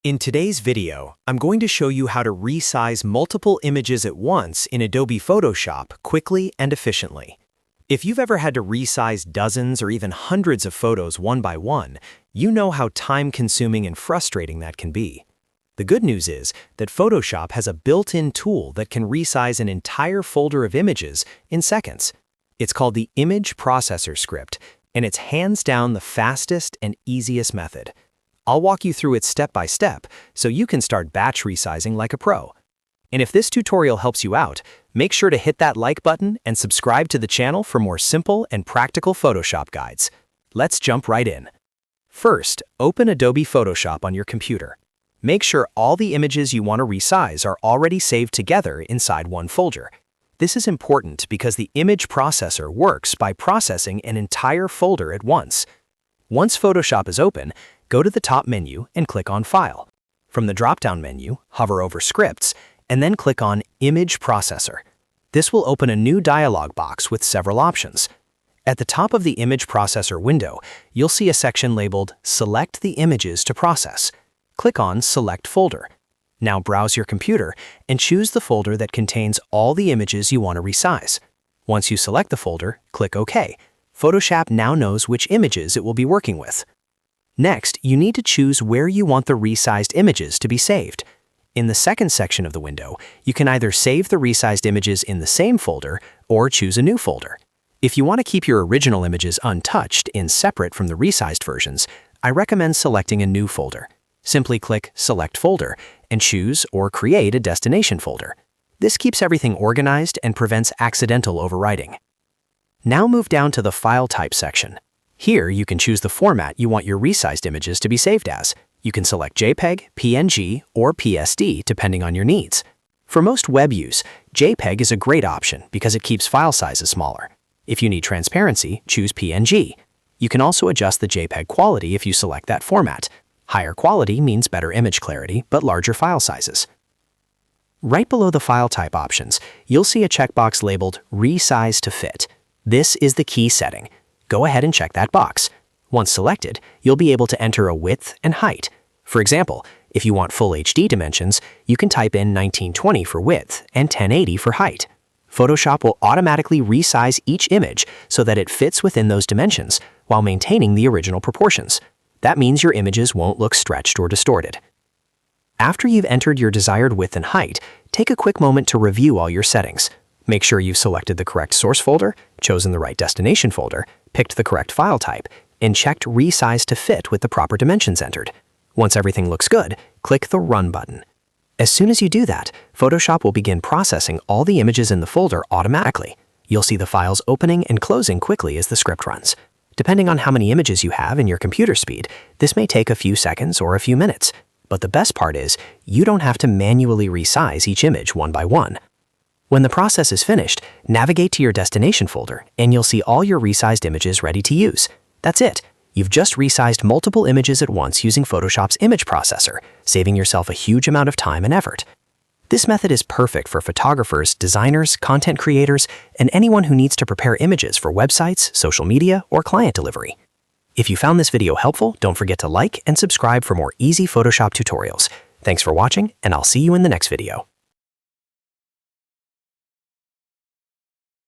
In today's video, I'm going to show you how to resize multiple images at once in Adobe Photoshop quickly and efficiently. If you've ever had to resize dozens or even hundreds of photos one by one, you know how time-consuming and frustrating that can be. The good news is that Photoshop has a built-in tool that can resize an entire folder of images in seconds. It's called the Image Processor script, and it's hands down the fastest and easiest method. I'll walk you through it step by step so you can start batch resizing like a pro. And if this tutorial helps you out, make sure to hit that like button and subscribe to the channel for more simple and practical Photoshop guides. Let's jump right in. First, open Adobe Photoshop on your computer. Make sure all the images you want to resize are already saved together inside one folder. This is important because the image processor works by processing an entire folder at once. Once Photoshop is open, go to the top menu and click on File. From the drop-down menu, hover over Scripts, and then click on Image Processor. This will open a new dialog box with several options. At the top of the Image Processor window, you'll see a section labeled Select the Images to Process. Click on Select Folder. Now browse your computer and choose the folder that contains all the images you want to resize. Once you select the folder, click OK. Photoshop now knows which images it will be working with. Next, you need to choose where you want the resized images to be saved. In the second section of the window, you can either save the resized images in the same folder or choose a new folder. If you want to keep your original images untouched and separate from the resized versions, I recommend selecting a new folder. Simply click Select Folder and choose or create a destination folder. This keeps everything organized and prevents accidental overwriting. Now move down to the File Type section. Here, you can choose the format you want your resized images to be saved as. You can select JPEG, PNG, or PSD depending on your needs. For most web use, JPEG is a great option because it keeps file sizes smaller. If you need transparency, choose PNG. You can also adjust the JPEG quality if you select that format. Higher quality means better image clarity, but larger file sizes. Right below the file type options, you'll see a checkbox labeled Resize to Fit. This is the key setting. Go ahead and check that box. Once selected, you'll be able to enter a width and height. For example, if you want full HD dimensions, you can type in 1920 for width and 1080 for height. Photoshop will automatically resize each image so that it fits within those dimensions while maintaining the original proportions. That means your images won't look stretched or distorted. After you've entered your desired width and height, take a quick moment to review all your settings. Make sure you've selected the correct source folder, chosen the right destination folder, picked the correct file type, and checked Resize to Fit with the proper dimensions entered. Once everything looks good, click the Run button. As soon as you do that, Photoshop will begin processing all the images in the folder automatically. You'll see the files opening and closing quickly as the script runs. Depending on how many images you have and your computer speed, this may take a few seconds or a few minutes. But the best part is, you don't have to manually resize each image one by one. When the process is finished, navigate to your destination folder and you'll see all your resized images ready to use. That's it. You've just resized multiple images at once using Photoshop's image processor, saving yourself a huge amount of time and effort. This method is perfect for photographers, designers, content creators, and anyone who needs to prepare images for websites, social media, or client delivery. If you found this video helpful, don't forget to like and subscribe for more easy Photoshop tutorials. Thanks for watching, and I'll see you in the next video.